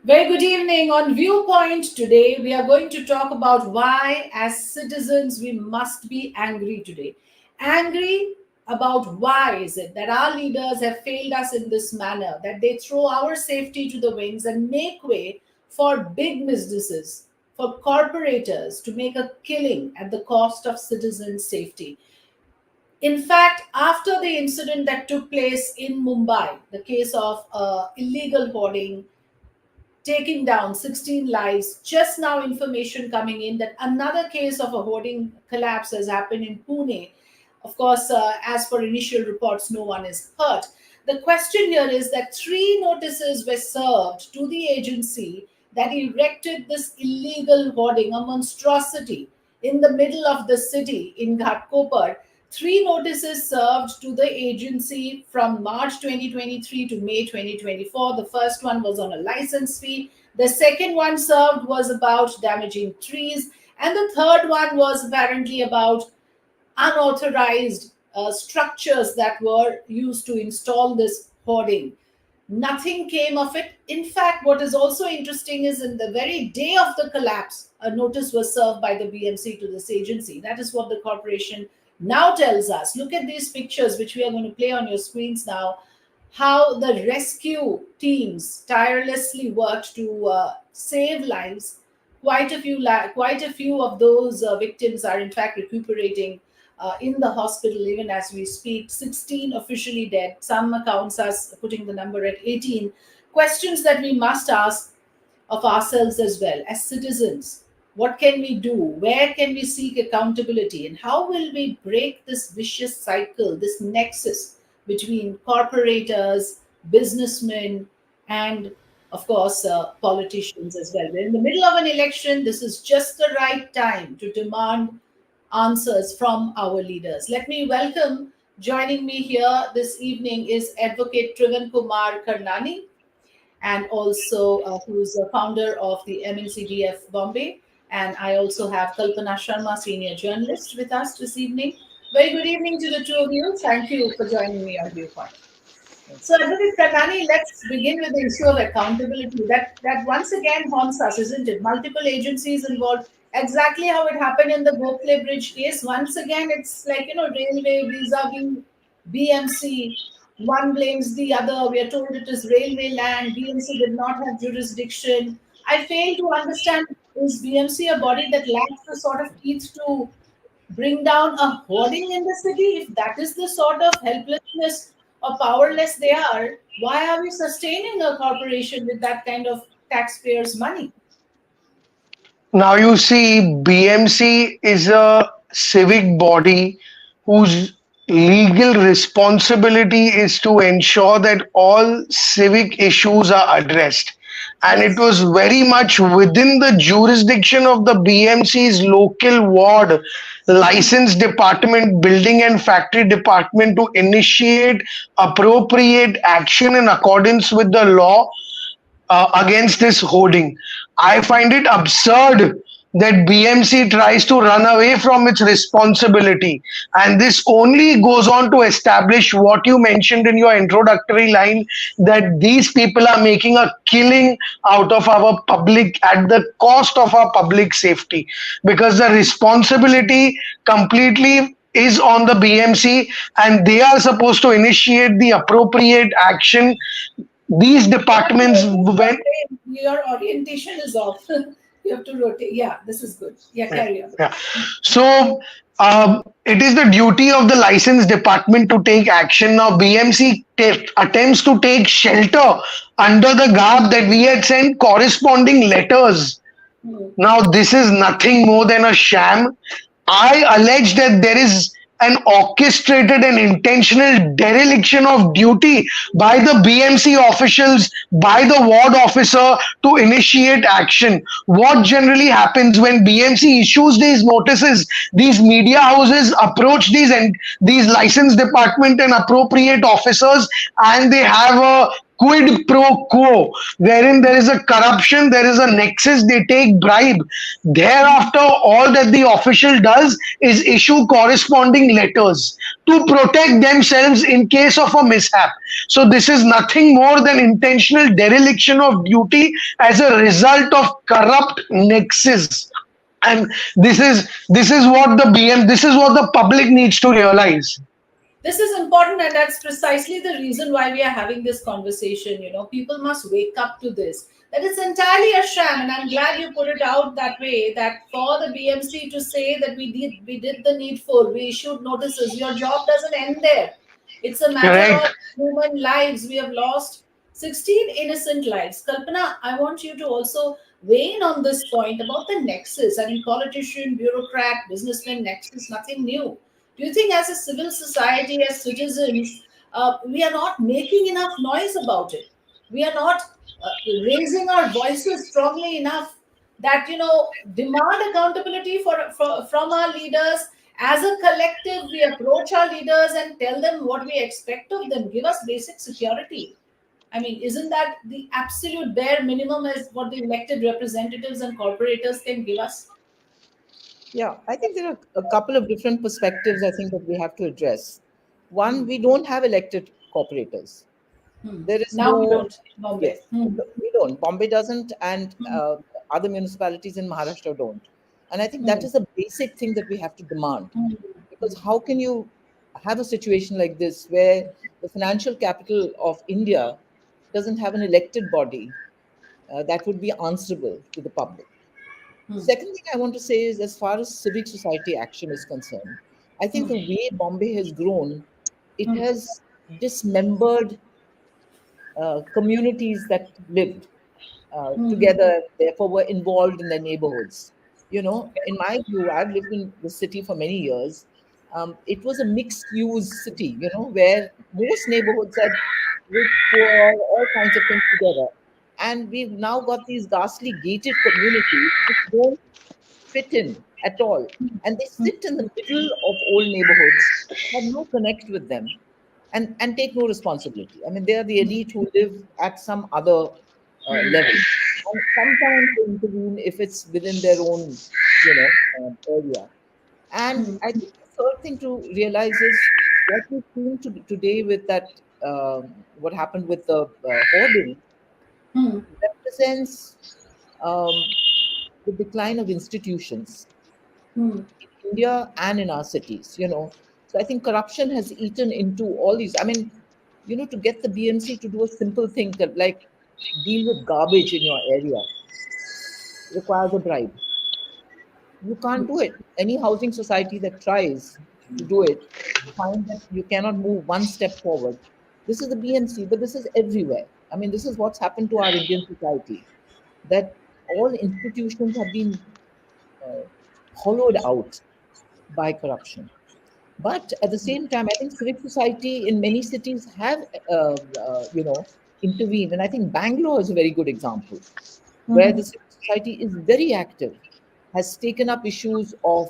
Very good evening. On Viewpoint today, we are going to talk about why, as citizens, we must be angry today. Angry about why is it that our leaders have failed us in this manner, that they throw our safety to the winds and make way for big businesses, for corporators to make a killing at the cost of citizens' safety. In fact, after the incident that took place in Mumbai, the case of illegal hoarding, taking down 16 lives. Just now, information coming in that another case of a hoarding collapse has happened in Pune. Of course, as per initial reports, no one is hurt. The question here is that three notices were served to the agency that erected this illegal hoarding, a monstrosity in the middle of the city in Ghatkopar. Three notices served to the agency from March 2023 to May 2024. The first one was on a license fee. The second one served was about damaging trees. And the third one was apparently about unauthorized structures that were used to install this hoarding. Nothing came of it. In fact, what is also interesting is in the very day of the collapse, a notice was served by the BMC to this agency. That is what the corporation now tells us. Look at these pictures, which we are going to play on your screens now, how the rescue teams tirelessly worked to save lives. Quite a few of those victims are in fact recuperating in the hospital even as we speak. 16 officially dead. Some accounts are putting the number at 18. Questions that we must ask of ourselves as well as citizens. What can we do? Where can we seek accountability? And how will we break this vicious cycle, this nexus between corporators, businessmen, and of course, politicians as well? We're in the middle of an election. This is just the right time to demand answers from our leaders. Let me welcome, joining me here this evening is Advocate Trivankumar Karnani, and also who's the founder of the MNCDF Bombay. And I also have Kalpana Sharma, senior journalist, with us this evening. Very good evening to the two of you. Thank you for joining me on Viewpoint. So, Advocate Karnani, let's begin with the issue of accountability. That once again haunts us, isn't it? Multiple agencies involved. Exactly how it happened in the Gokhale Bridge case. Once again, it's like, railway vis-a-vis BMC. One blames the other. We are told it is railway land. BMC did not have jurisdiction. I fail to understand, is BMC a body that lacks the sort of teeth to bring down a hoarding in the city? If that is the sort of helplessness or powerless they are, why are we sustaining a corporation with that kind of taxpayers' money? Now you see, BMC is a civic body whose legal responsibility is to ensure that all civic issues are addressed. And it Yes. was very much within the jurisdiction of the BMC's local ward license department, building and factory department to initiate appropriate action in accordance with the law against this hoarding. I find it absurd that BMC tries to run away from its responsibility. And this only goes on to establish what you mentioned in your introductory line, that these people are making a killing out of our public at the cost of our public safety. Because the responsibility completely is on the BMC, and they are supposed to initiate the appropriate action. These departments, when Your orientation is off. You have to rotate. Yeah, this is good. Yeah, yeah, carry on. yeah. So it is the duty of the license department to take action. Now BMC attempts to take shelter under the garb that we had sent corresponding letters. Hmm. Now this is nothing more than a sham. I allege that there is an orchestrated and intentional dereliction of duty by the BMC officials, by the ward officer to initiate action. What generally happens when BMC issues these notices, these media houses approach these license department and appropriate officers, and they have a quid pro quo, wherein there is a corruption, there is a nexus, they take bribe. Thereafter, all that the official does is issue corresponding letters to protect themselves in case of a mishap. So this is nothing more than intentional dereliction of duty as a result of corrupt nexus. And this is what the BM, this is what the public needs to realize. This is important, and that's precisely the reason why we are having this conversation. People must wake up to this, that it's entirely a sham. And I'm glad you put it out that way, that for the BMC to say that we did the needful, we issued notices, your job doesn't end there. It's a matter of Correct. human lives. We have lost 16 innocent lives. Kalpana, I want you to also weigh in on this point about the nexus. I mean, politician, bureaucrat, businessman nexus, nothing new. Do you think, as a civil society, as citizens, we are not making enough noise about it? We are not raising our voices strongly enough that, demand accountability from our leaders. As a collective, we approach our leaders and tell them what we expect of them. Give us basic security. I mean, isn't that the absolute bare minimum as what the elected representatives and corporators can give us? Yeah, I think there are a couple of different perspectives I think that we have to address. One, we don't have elected corporators. There is Now we no, don't. Bombay. yes, we don't. Bombay doesn't, and other municipalities in Maharashtra don't. And I think that is a basic thing that we have to demand. Because how can you have a situation like this where the financial capital of India doesn't have an elected body that would be answerable to the public? Second thing I want to say is, as far as civic society action is concerned, I think the way Bombay has grown, it has dismembered communities that lived together, therefore were involved in their neighborhoods. In my view, I've lived in the city for many years. It was a mixed use city, where most neighborhoods had rich, poor, all kinds of things together. And we've now got these ghastly gated communities which don't fit in at all. And they sit in the middle of old neighborhoods, have no connect with them, and take no responsibility. I mean, they are the elite who live at some other level. And sometimes they intervene if it's within their own, area. And I think the third thing to realize is what we've seen today with that, what happened with the hoarding represents the decline of institutions in India and in our cities. So I think corruption has eaten into all these. I mean, to get the BMC to do a simple thing like deal with garbage in your area requires a bribe. You can't do it. Any housing society that tries to do it find that you cannot move one step forward. This is the BMC, but this is everywhere. I mean, this is what's happened to our Indian society, that all institutions have been uh, hollowed out by corruption. But at the same time, I think civic society in many cities have, intervened. And I think Bangalore is a very good example, where the civil society is very active, has taken up issues of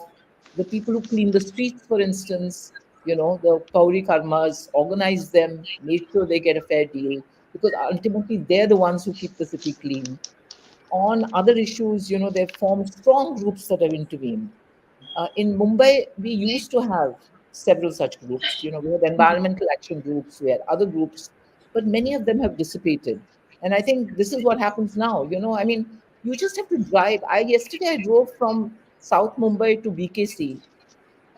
the people who clean the streets, for instance, the Kauri Karmas, organized them, made sure they get a fair deal, because ultimately they're the ones who keep the city clean. On other issues, they've formed strong groups that have intervened. In Mumbai, we used to have several such groups. We had environmental action groups, we had other groups, but many of them have dissipated. And I think this is what happens now. I mean, you just have to drive. Yesterday I drove from South Mumbai to BKC.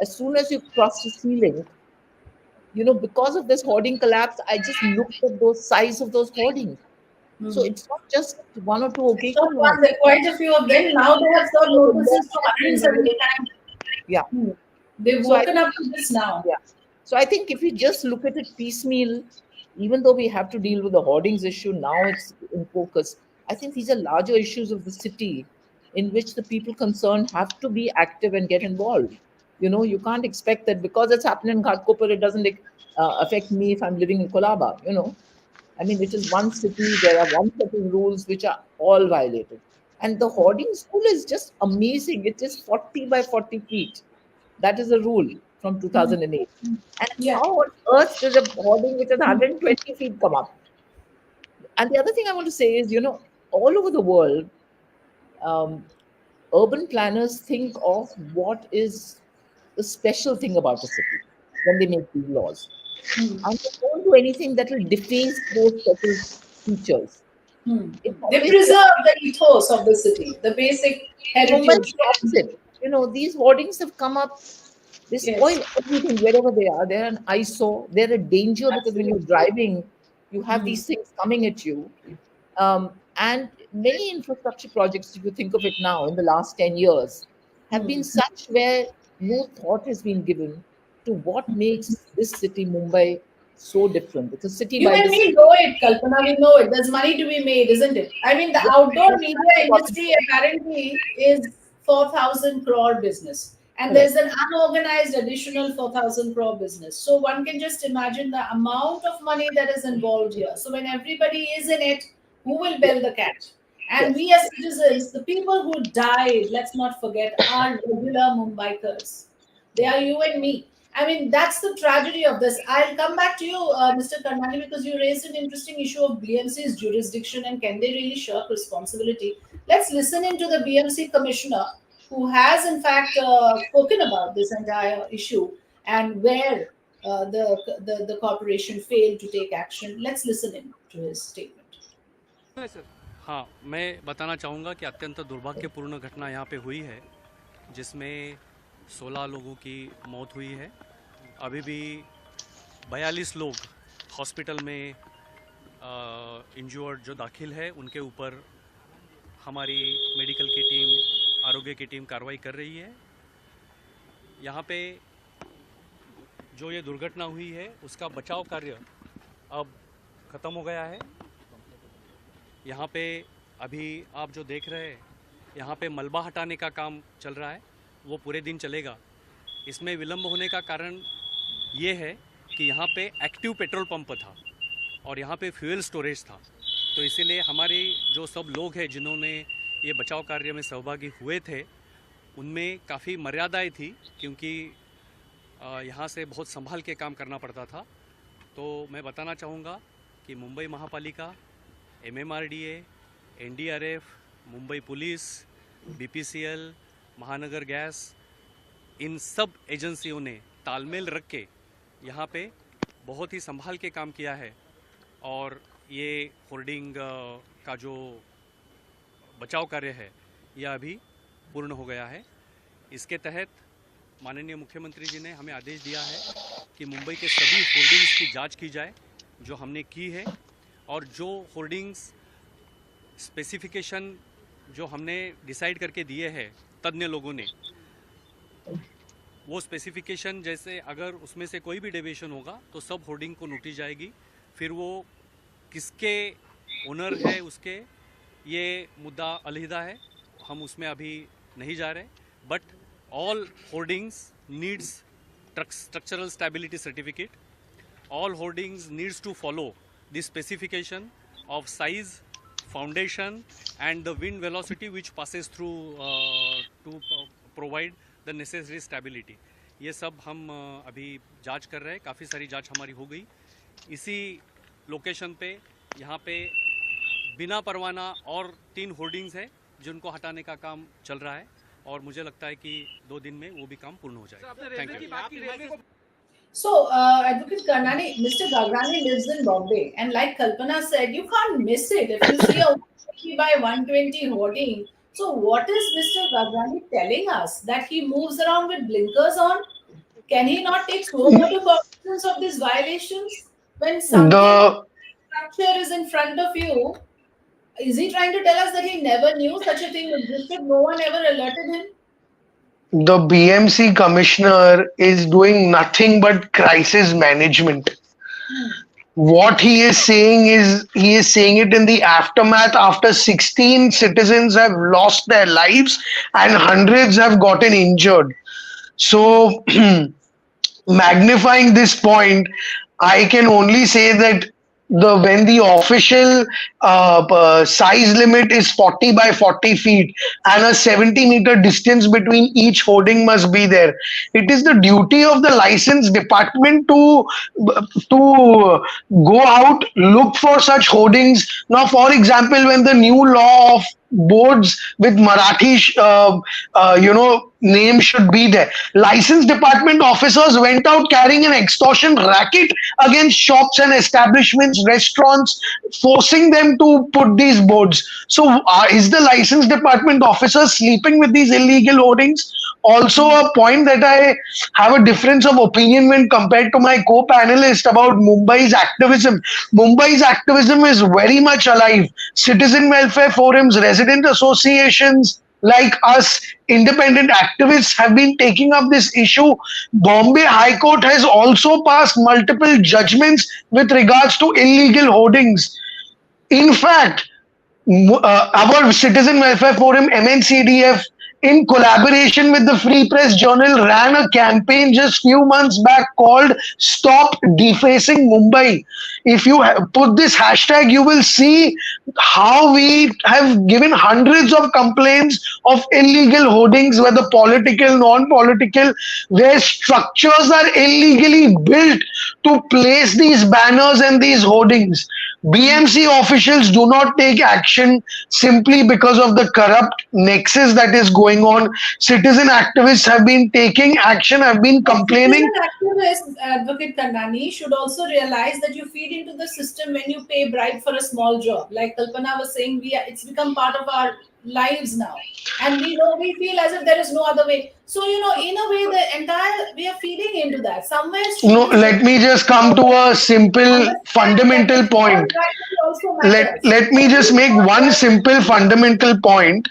As soon as you cross the sea link, because of this hoarding collapse, I just looked at those size of those hoardings. So it's not just one or two It's not occasional one, ones. there are quite a few of them. Now they have served notices for 179. Yeah. They've So I woken up to this now. Yeah. So I think if we just look at it piecemeal, even though we have to deal with the hoardings issue, now it's in focus. I think these are larger issues of the city in which the people concerned have to be active and get involved. You can't expect that because it's happening in Ghatkopar, it doesn't affect me if I'm living in Kolaba. I mean, it is one city, there are one set of rules which are all violated. And the hoarding school is just amazing. It is 40 by 40 feet. That is a rule from 2008. And Yeah. how on earth does a hoarding which is 120 feet come up? And the other thing I want to say is, all over the world, um, urban planners think of what is the special thing about a city when they make these laws. Hmm. And they don't do anything that will deface those special features. Hmm. It's They always preserve the ethos of the city, the basic Mumbai heritage. is the opposite. These hoardings have come up. They Yes, spoil everything wherever they are. They're an eyesore. They're a danger because when you're absolutely. driving, you have Hmm. these things coming at you. And many infrastructure projects, if you think of it now, in the last 10 years, have Hmm. been such where no thought has been given to what makes this city, Mumbai, so different. It's a city You by and the sea. me know it, Kalpana. We know it. There's money to be made, isn't it? I mean, the outdoor media industry apparently is 4,000 crore business. And Correct. there's an unorganized additional 4,000 crore business. So one can just imagine the amount of money that is involved here. So when everybody is in it, who will Yes. bail the cat? And Yes. we as citizens, the people who died, let's not forget, are regular Mumbaikars. They are you and me. I mean, that's the tragedy of this. I'll come back to you, Mr. Karnani, because you raised an interesting issue of BMC's jurisdiction and can they really shirk responsibility. Let's listen into the BMC commissioner who has, in fact, spoken about this entire issue and where the corporation failed to take action. Let's listen in to his statement. हाँ, मैं बताना चाहूँगा कि अत्यंत दुर्भाग्यपूर्ण घटना यहाँ पे हुई है जिसमें 16 लोगों की मौत हुई है। अभी भी 42 लोग हॉस्पिटल में इंजर्ड जो दाखिल है उनके ऊपर हमारी मेडिकल की टीम, आरोग्य की टीम कार्रवाई कर रही है। यहाँ पे जो ये दुर्घटना हुई है उसका बचाव कार्य अब ख़त्म हो गया है। यहाँ पे अभी आप जो देख रहे हैं, यहाँ पे मलबा हटाने का काम चल रहा है, वो पूरे दिन चलेगा। इसमें विलम्ब होने का कारण ये है कि यहाँ पे एक्टिव पेट्रोल पंप था और यहाँ पे फ्यूल स्टोरेज था, तो इसीलिए हमारे जो सब लोग हैं जिन्होंने ये बचाव कार्य में सहभागी हुए थे उनमें काफ़ी मर्यादाएं थी, क्योंकि यहाँ से बहुत संभाल के काम करना पड़ता था। तो मैं बताना चाहूँगा कि मुंबई महापालिका, MMRDA, NDRF, Mumbai police, BPCL, महानगर गैस, इन सब एजेंसियों ने तालमेल रख के यहाँ पे बहुत ही संभाल के काम किया है और ये होर्डिंग का जो बचाव कार्य है यह अभी पूर्ण हो गया है। इसके तहत माननीय मुख्यमंत्री जी ने हमें आदेश दिया है कि मुंबई के सभी होर्डिंग्स की जांच की जाए जो हमने की है, और जो होर्डिंग्स स्पेसिफिकेशन जो हमने डिसाइड करके दिए हैं तज्ञ लोगों ने, वो स्पेसिफिकेशन जैसे अगर उसमें से कोई भी डेविएशन होगा तो सब होर्डिंग को नोटिस जाएगी। फिर वो किसके ओनर है उसके, ये मुद्दा अलहिदा है, हम उसमें अभी नहीं जा रहे। But all hoardings needs structural stability certificate, all hoardings needs to follow the specification of size, foundation and the wind velocity which passes through to provide the necessary stability। ये सब हम अभी जांच कर रहे हैं, काफ़ी सारी जांच हमारी हो गई। इसी लोकेशन पे यहाँ पे बिना परवाना और 3 होर्डिंग्स है जिनको हटाने का काम चल रहा है और मुझे लगता है कि 2 दिन में वो भी काम पूर्ण हो जाएगा। Thank you. So, Advocate Karnani, Mr. Gagrani lives in Bombay, and like Kalpana said, you can't miss it if you see a 120 by 120 hoarding. So, what is Mr. Gagrani telling us? That he moves around with blinkers on? Can he not take so much of cognizance of these violations? When something The structure is in front of you, is he trying to tell us that he never knew such a thing existed? No one ever alerted him? the BMC commissioner is doing nothing but crisis management. What he is saying it in the aftermath after 16 citizens have lost their lives and hundreds have gotten injured. So magnifying this point, I can only say that when the official size limit is 40 by 40 feet and a 70-meter distance between each hoarding must be there. It is the duty of the license department to go out, look for such hoardings. Now, for example, when the new law of boards with Marathi, name should be there. License department officers went out carrying an extortion racket against shops and establishments, restaurants, forcing them to put these boards. So, is the license department officer sleeping with these illegal hoardings? Also, a point that I have a difference of opinion when compared to my co-panelist about Mumbai's activism. Mumbai's activism is very much alive. Citizen welfare forums, resident associations like us, independent activists have been taking up this issue. Bombay High Court has also passed multiple judgments with regards to illegal hoardings. In fact, our Citizen Welfare Forum, MNCDF, in collaboration with the Free Press Journal, ran a campaign just few months back called "Stop Defacing Mumbai." If you put this hashtag, you will see how we have given hundreds of complaints of illegal hoardings, whether political, non-political, where structures are illegally built to place these banners and these hoardings. BMC officials do not take action simply because of the corrupt nexus that is going on. Citizen activists have been taking action, have been complaining. Citizen activists, Advocate Karnani, should also realize that you feed into the system when you pay bribe for a small job. Like Kalpana was saying, it's become part of our lives now, and we feel as if there is no other way. So in a way, we are feeding into that. Somewhere, No, let me just come to a simple fundamental point. Let me just make one simple fundamental point.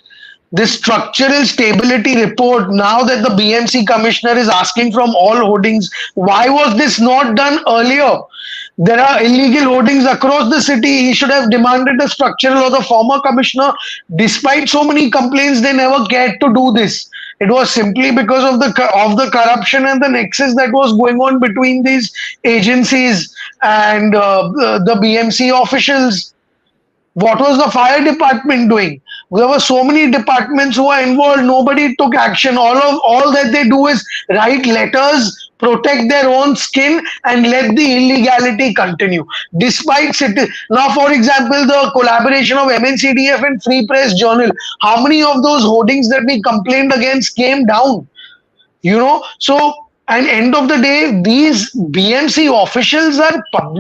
This structural stability report, now that the BMC commissioner is asking from all hoardings, why was this not done earlier? There are illegal hoardings across the city. He should have demanded a structural, or the former commissioner, despite so many complaints, they never cared to do this. It was simply because of the corruption and the nexus that was going on between these agencies and the BMC officials. What was the fire department doing? There were so many departments who are involved. Nobody took action. All that they do is write letters, protect their own skin, and let the illegality continue. Despite now, for example, the collaboration of MNCDF and Free Press Journal, how many of those hoardings that we complained against came down? So, and end of the day, these BMC officials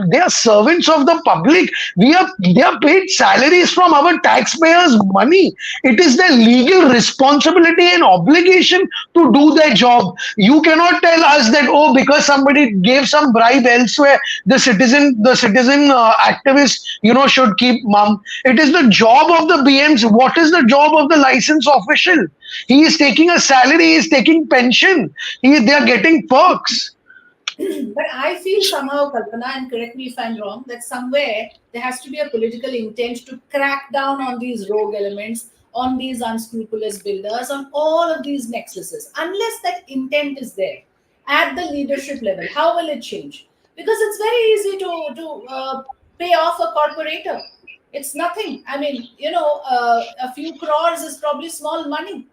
they are servants of the public. They are paid salaries from our taxpayers' money. It is their legal responsibility and obligation to do their job. You cannot tell us that, oh, because somebody gave some bribe elsewhere, the citizen activist should keep mum. It is the job of the BMC. What is the job of the license official? He is taking a salary, he is taking pension, they are getting perks. But I feel somehow, Kalpana, and correct me if I'm wrong, that somewhere there has to be a political intent to crack down on these rogue elements, on these unscrupulous builders, on all of these nexuses. Unless that intent is there at the leadership level, how will it change? Because it's very easy to pay off a corporator. It's nothing. I mean, a few crores is probably small money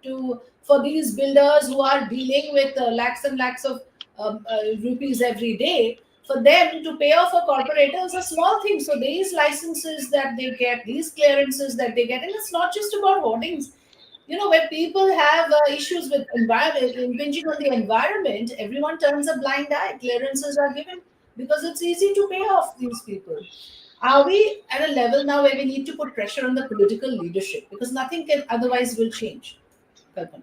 for these builders who are dealing with lakhs and lakhs of rupees every day. For them to pay off a corporator is a small thing. So these licenses that they get, these clearances that they get, and it's not just about hoardings. Where people have issues with environment, impinging on the environment, everyone turns a blind eye. Clearances are given because it's easy to pay off these people. Are we at a level now where we need to put pressure on the political leadership, because nothing can otherwise will change? Kalpana.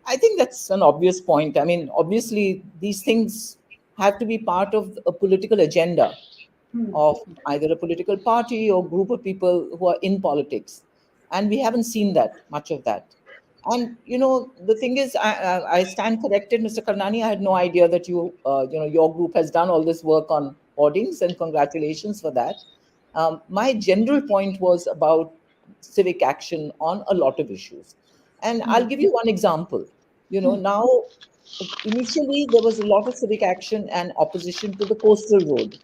I think that's an obvious point. I mean, obviously, these things have to be part of a political agenda of either a political party or group of people who are in politics. And we haven't seen much of that. And, the thing is, I stand corrected, Mr. Karnani. I had no idea that your group has done all this work on hoardings, and congratulations for that. My general point was about civic action on a lot of issues. And I'll give you one example. Now, initially, there was a lot of civic action and opposition to the coastal road.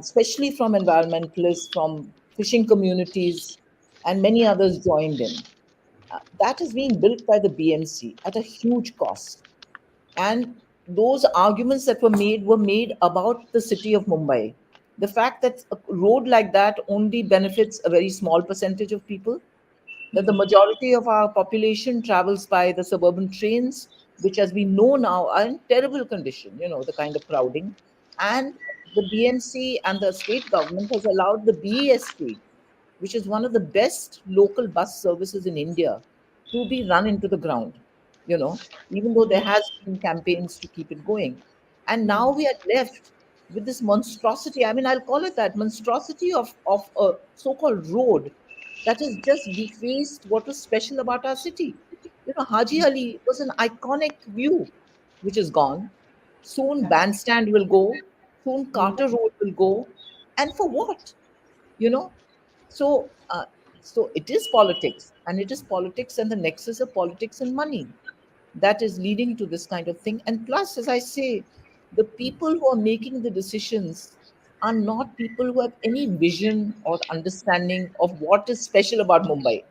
especially from environmentalists, from fishing communities, and many others joined in. That is being built by the BMC at a huge cost. And those arguments that were made about the city of Mumbai. The fact that a road like that only benefits a very small percentage of people, that the majority of our population travels by the suburban trains, which, as we know now, are in terrible condition, the kind of crowding. And the BMC and the state government has allowed the BEST, which is one of the best local bus services in India, to be run into the ground, you know, even though there has been campaigns to keep it going. And now we are left with this monstrosity. I mean, I'll call it that monstrosity of a so-called road that has just defaced what was special about our city. Haji Ali was an iconic view, which is gone. Soon Bandstand will go. Soon Carter Road will go. And for what? You know, so, so it is politics, and it is politics and the nexus of politics and money that is leading to this kind of thing. And plus, as I say, the people who are making the decisions are not people who have any vision or understanding of what is special about Mumbai.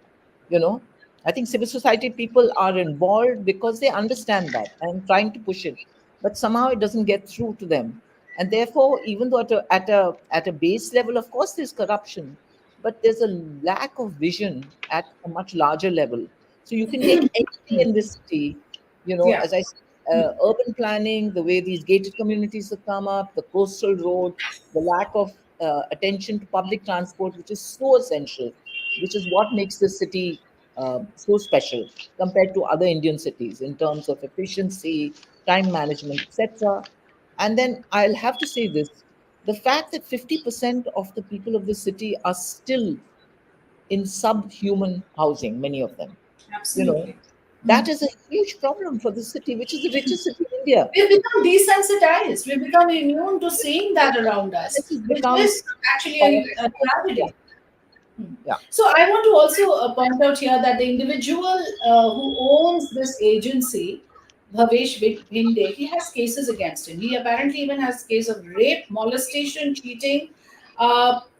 You know, I think civil society people are involved because they understand that and trying to push it, but somehow it doesn't get through to them. And therefore, even though at a base level, of course, there's corruption, but there's a lack of vision at a much larger level. So you can take anything in this city, Yeah. as I said, urban planning, the way these gated communities have come up, the coastal road, the lack of attention to public transport, which is so essential, which is what makes this city so special compared to other Indian cities in terms of efficiency, time management, etc. And then I'll have to say this: the fact that 50% of the people of the city are still in subhuman housing, many of them, you know, Absolutely. that is a huge problem for the city, which is the richest city in India. We've become desensitized. We've become immune to seeing that around us, This has which become is actually a yeah, tragedy. yeah. So I want to also point out here that the individual who owns this agency, Bhavesh Bhinde, he has cases against him. He apparently even has case of rape, molestation, cheating.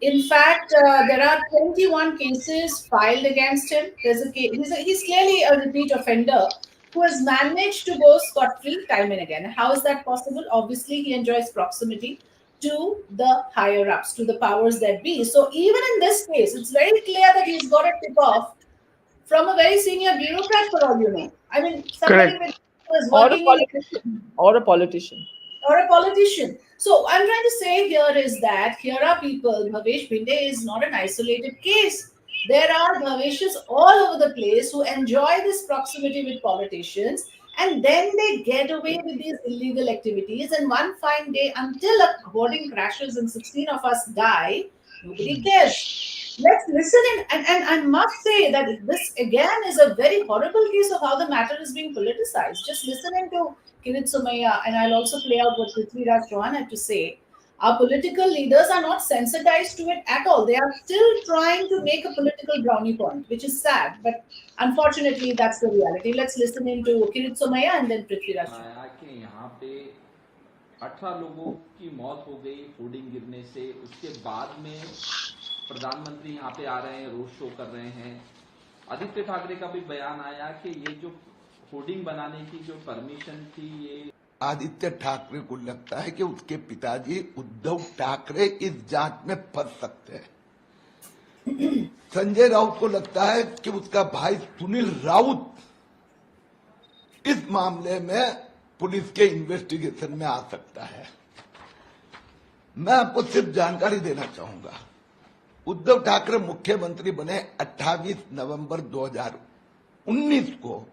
In fact, there are 21 cases filed against him. There's a case, he's clearly a repeat offender who has managed to go scot-free time and again. How is that possible? Obviously, he enjoys proximity to the higher ups, to the powers that be. So even in this case, it's very clear that he's got a tip off from a very senior bureaucrat, for all you know. I mean, somebody Correct. who is Or a working in politician, or a politician. or a politician. So I'm trying to say here is that here are people. Bhavesh Bhinde is not an isolated case. There are Bhaveshas all over the place who enjoy this proximity with politicians, and then they get away with these illegal activities. And one fine day, until a boarding crashes and 16 of us die, nobody cares. Let's listen in, and I must say that this again is a very horrible case of how the matter is being politicized. Just listen into Kirit Sumaya, and I'll also play out what Prithviraj Chauhan had to say. Our political leaders are not sensitized to it at all. They are still trying to make a political brownie point, which is sad, but unfortunately, that's the reality. Let's listen into Kirit Sumaya and then Prithviraj Chauhan. आया कि यहाँ पे 18 लोगों की मौत हो गई hoarding गिरने से। उसके बाद में प्रधानमंत्री यहाँ पे आ रहे हैं, रोड शो कर रहे हैं। आदित्य ठाकरे का भी बयान आया कि ये जो होर्डिंग बनाने की जो परमिशन थी, ये आदित्य ठाकरे को लगता है कि उसके पिताजी उद्धव ठाकरे इस जांच में फंस सकते हैं। संजय राउत को लगता है कि उसका भाई सुनील राउत इस मामले में पुलिस के इन्वेस्टिगेशन में आ सकता है। मैं आपको सिर्फ जानकारी देना चाहूंगा, उद्धव ठाकरे मुख्यमंत्री बने 28 नवंबर 2019 को,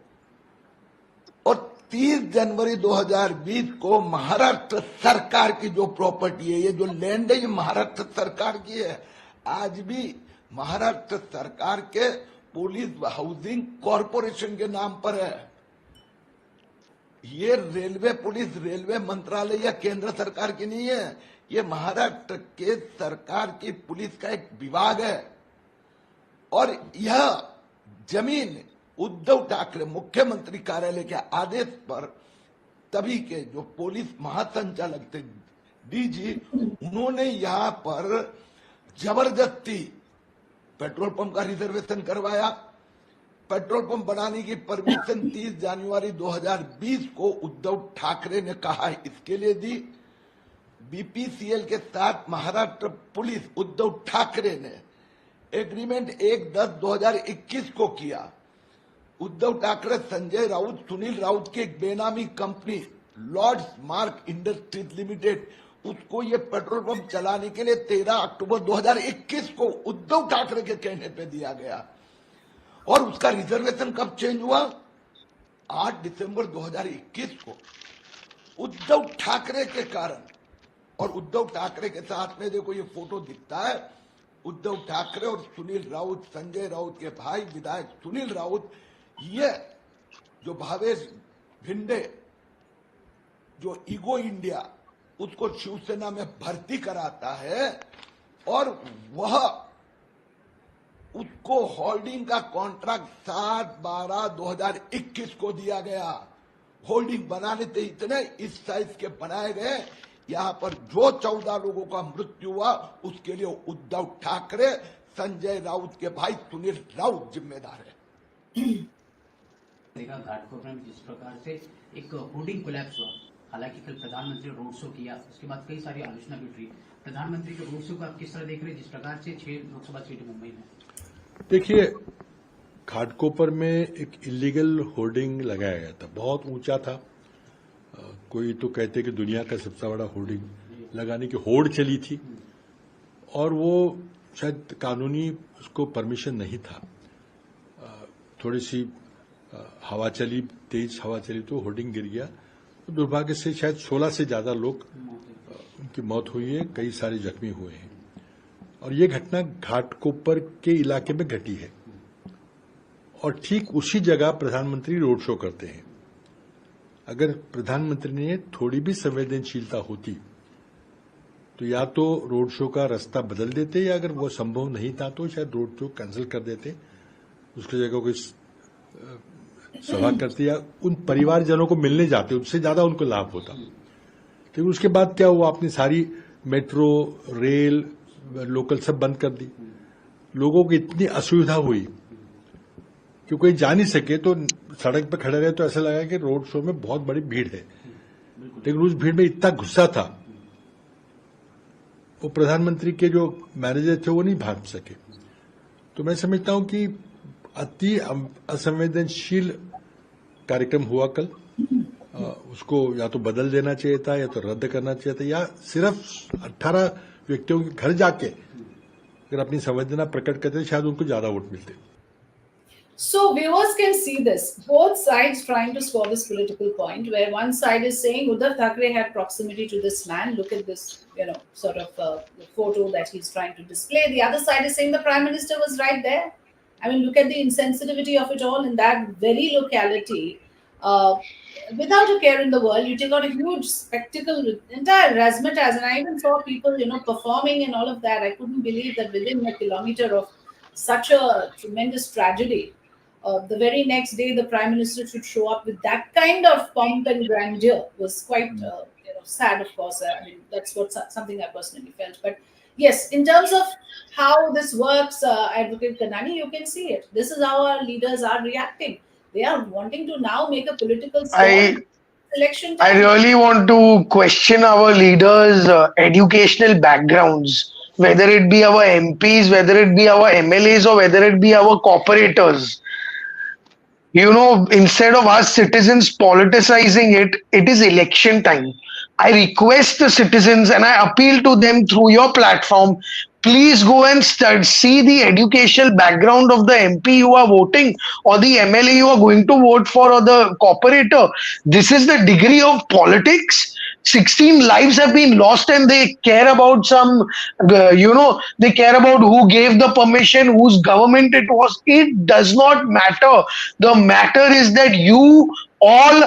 और 30 जनवरी 2020 को महाराष्ट्र सरकार की जो प्रॉपर्टी है, ये जो लैंड है, ये महाराष्ट्र सरकार की है। आज भी महाराष्ट्र सरकार के पुलिस हाउसिंग कॉरपोरेशन के नाम पर है। ये रेलवे पुलिस, रेलवे मंत्रालय या केंद्र सरकार की नहीं है, ये महाराष्ट्र के सरकार की पुलिस का एक विभाग है। और यह जमीन उद्धव ठाकरे मुख्यमंत्री कार्यालय के आदेश पर तभी के जो पुलिस महासंचालक थे डीजी, उन्होंने यहाँ पर जबरदस्ती पेट्रोल पंप का रिजर्वेशन करवाया। पेट्रोल पंप बनाने की परमिशन 30 जनवरी 2020 को उद्धव ठाकरे ने कहा इसके लिए दी। बीपीसीएल के साथ महाराष्ट्र पुलिस उद्धव ठाकरे ने एग्रीमेंट 1/10/2021 को किया। उद्धव ठाकरे संजय राउत, सुनील राउत की एक बेनामी company lords mark industries limited, उसको ये पेट्रोल पंप चलाने के लिए 13 अक्टूबर 2021 को उद्धव ठाकरे के कहने पे दिया गया। और उसका रिजर्वेशन कब चेंज हुआ? 8 दिसंबर 2021 को उद्धव ठाकरे के कारण। और उद्धव ठाकरे के साथ में देखो ये फोटो दिखता है, उद्धव ठाकरे और सुनील राउत, संजय राउत के भाई विधायक सुनील राउत, ये जो भावेश भिंडे जो ईगो इंडिया उसको शिवसेना में भर्ती कराता है और वह उसको होल्डिंग का कॉन्ट्रैक्ट 7/12/2021 को दिया गया। होल्डिंग बनाने थे इतने इस साइज के बनाए गए। यहाँ पर जो 14 लोगों का मृत्यु हुआ उसके लिए उद्धव ठाकरे, संजय राउत के भाई सुनील राउत जिम्मेदार है। देखा घाटकोपर में जिस प्रकार से एक होर्डिंग कोलैप्स हुआ, हालांकि कल प्रधानमंत्री रोड शो किया, उसके बाद कई सारी आलोचना भी उठी। प्रधानमंत्री के रोड शो को आप किस तरह देख रहे हैं, जिस प्रकार से 6 लोकसभा सीटें मुंबई में? देखिए, घाटकोपर में एक इलीगल होर्डिंग लगाया गया था, बहुत ऊंचा था। कोई तो कहते कि दुनिया का सबसे बड़ा होर्डिंग लगाने की होड़ चली थी और वो शायद कानूनी उसको परमिशन नहीं था। थोड़ी सी हवा चली, तेज हवा चली तो होर्डिंग गिर गया। तो दुर्भाग्य से शायद 16 से ज्यादा लोग उनकी मौत हुई है, कई सारे जख्मी हुए हैं। और ये घटना घाटकोपर के इलाके में घटी है और ठीक उसी जगह प्रधानमंत्री रोड शो करते हैं। अगर प्रधानमंत्री ने थोड़ी भी संवेदनशीलता होती तो या तो रोड शो का रास्ता बदल देते, या अगर वो संभव नहीं था तो शायद रोड शो कैंसिल कर देते, उसकी जगह कोई सभा करते या उन परिवारजनों को मिलने जाते, उससे ज्यादा उनको लाभ होता। लेकिन उसके बाद क्या हुआ, आपने सारी मेट्रो, रेल, लोकल सब बंद कर दी। लोगों को इतनी असुविधा हुई कि कोई जा नहीं सके, तो सड़क पर खड़े रहे तो ऐसा लगा कि रोड शो में बहुत बड़ी भीड़ है। लेकिन उस भीड़ में इतना गुस्सा था, वो प्रधानमंत्री के जो मैनेजर थे वो नहीं भाग सके। तो मैं समझता हूं कि अति असंवेदनशील कार्यक्रम हुआ कल। उसको या तो बदल देना चाहिए था, या तो रद्द करना चाहिए था, या सिर्फ 18 व्यक्तियों के घर जाके अगर अपनी संवेदना प्रकट करते शायद उनको ज्यादा वोट मिलते। So viewers can see this, both sides trying to score this political point, where one side is saying Uddhav Thackeray had proximity to this man. Look at this, sort of the photo that he's trying to display. The other side is saying the Prime Minister was right there. I mean, look at the insensitivity of it all in that very locality. Without a care in the world, you take out a huge spectacle with entire razzmatazz, and I even saw people, performing and all of that. I couldn't believe that within a kilometer of such a tremendous tragedy, the very next day the Prime Minister should show up with that kind of pomp and grandeur was quite sad, of course. I mean, that's something I personally felt. But yes, in terms of how this works, Advocate Karnani, you can see it. This is how our leaders are reacting. They are wanting to now make a political election time. I really want to question our leaders' educational backgrounds, whether it be our MPs, whether it be our MLAs, or whether it be our corporators. Instead of us citizens politicizing it, it is election time. I request the citizens and I appeal to them through your platform, please go and see the educational background of the MP you are voting, or the MLA you are going to vote for, or the corporator. This is the degree of politics. 16 lives have been lost and they care about they care about who gave the permission, whose government it was. It does not matter. The matter is that you all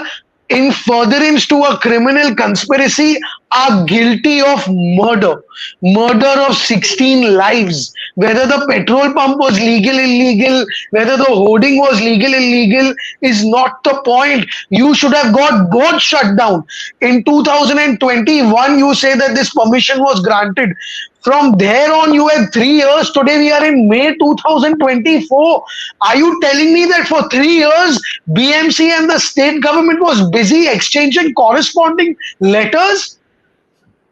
in furtherance to a criminal conspiracy are guilty of murder of 16 lives. Whether the petrol pump was legal illegal, whether the hoarding was legal illegal is not the point. You should have got both shut down. In 2021 you say that this permission was granted. From there on, you had 3 years. Today, we are in May 2024. Are you telling me that for 3 years, BMC and the state government was busy exchanging corresponding letters?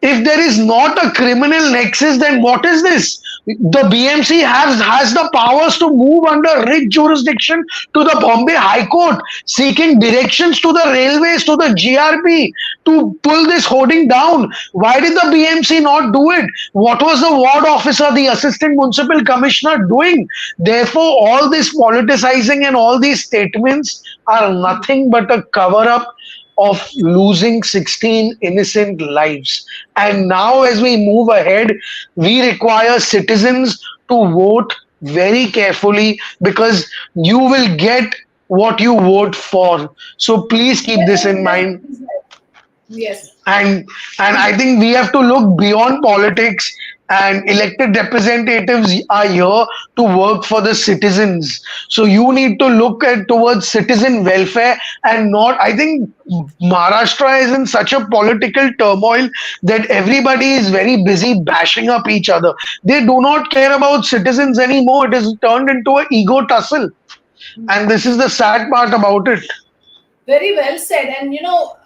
If there is not a criminal nexus, then what is this? The BMC has the powers to move under writ jurisdiction to the Bombay High Court, seeking directions to the railways, to the GRP to pull this hoarding down. Why did the BMC not do it? What was the ward officer, the assistant municipal commissioner doing? Therefore, all this politicizing and all these statements are nothing but a cover up of losing 16 innocent lives. And now, as we move ahead, we require citizens to vote very carefully, because you will get what you vote for. So please keep this in mind. Yes. And I think we have to look beyond politics, and elected representatives are here to work for the citizens. So you need to look at towards citizen welfare, and not, I think Maharashtra is in such a political turmoil that everybody is very busy bashing up each other. They do not care about citizens anymore. It is turned into an ego tussle, and this is the sad part about it. Very well said. And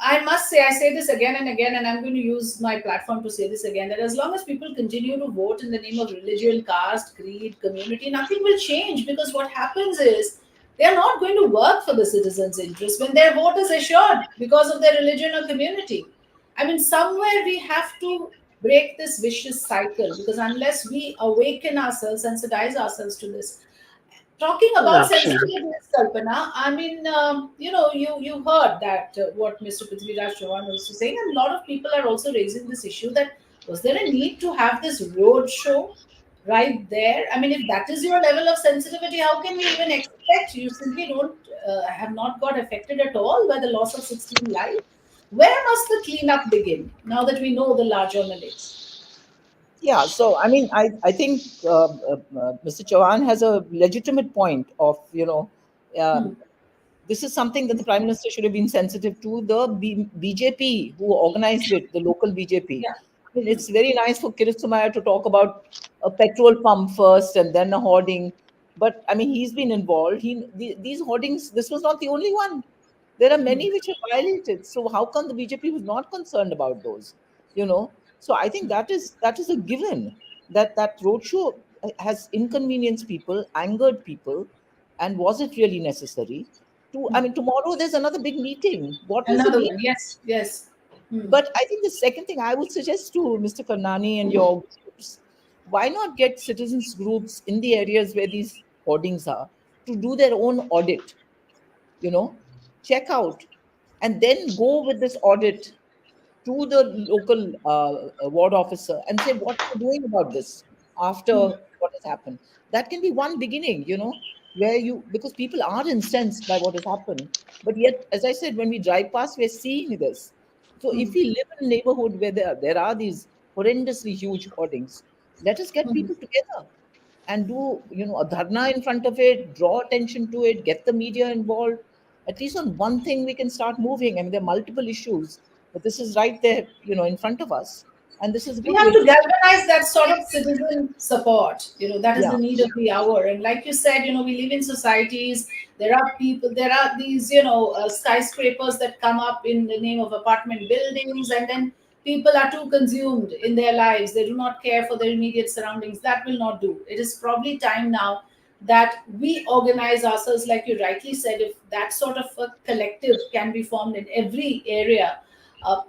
I must say, I say this again and again, and I'm going to use my platform to say this again, that as long as people continue to vote in the name of religion, caste, creed, community, nothing will change, because what happens is they're not going to work for the citizens' interest when their vote is assured because of their religion or community. I mean, somewhere we have to break this vicious cycle, because unless we awaken ourselves, sensitize ourselves to this. Talking about Absolutely. sensitiveness, Kalpana, I mean, you heard that what Mr. Prithviraj Chauhan was saying, and a lot of people are also raising this issue that was there a need to have this road show right there? I mean, if that is your level of sensitivity, how can we even expect? You simply don't have not got affected at all by the loss of 16 lives. Where must the cleanup begin now that we know the larger millets? Yeah, so I mean, I think Mr. Chauhan has a legitimate point of, this is something that the Prime Minister should have been sensitive to. The BJP who organized it, the local BJP. Yeah. I mean, it's very nice for Kirithumaya to talk about a petrol pump first and then a hoarding. But I mean, he's been involved. These hoardings, this was not the only one. There are many which are violated. So how come the BJP was not concerned about those? So I think that is a given, that roadshow has inconvenienced people, angered people, and was it really necessary? I mean, tomorrow there's another big meeting. What was the Another need? one, yes, yes. But I think the second thing I would suggest to Mr. Karnani and your groups, why not get citizens groups in the areas where these hoardings are to do their own audit, check out, and then go with this audit to the local ward officer and say what you're doing about this after what has happened. That can be one beginning, where because people are incensed by what has happened. But yet, as I said, when we drive past, we're seeing this. So if we live in a neighborhood where there are these horrendously huge hoardings, let us get people together and do, a dharna in front of it, draw attention to it, get the media involved. At least on one thing we can start moving. I mean, there are multiple issues, but this is right there, in front of us. And this is We good. have to galvanize that sort of citizen support. That is Yeah. the need of the hour. And like you said, we live in societies. There are people. There are these, skyscrapers that come up in the name of apartment buildings, and then people are too consumed in their lives. They do not care for their immediate surroundings. That will not do. It is probably time now that we organize ourselves, like you rightly said. If that sort of a collective can be formed in every area,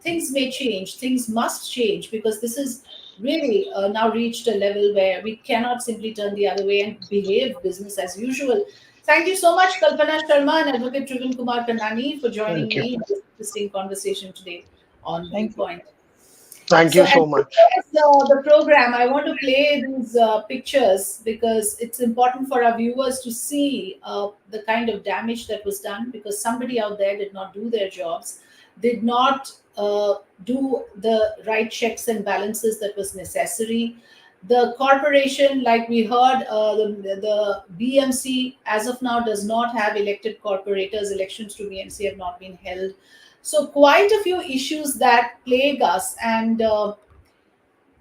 things may change. Things must change, because this is really now reached a level where we cannot simply turn the other way and behave business as usual. Thank you so much, Kalpana Sharma and Advocate Trivankumar Karnani, for joining Thank you. me in this interesting conversation today on Thank you. ViewPoint. Thank you so as much. the program, I want to play these pictures, because it's important for our viewers to see the kind of damage that was done, because somebody out there did not do their jobs. did not do the right checks and balances that was necessary. The corporation, like we heard, the BMC as of now does not have elected corporators. Elections to BMC have not been held. So quite a few issues that plague us, and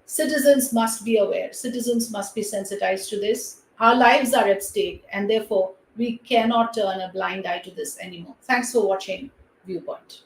citizens must be aware. Citizens must be sensitized to this. Our lives are at stake, and therefore we cannot turn a blind eye to this anymore. Thanks for watching ViewPoint.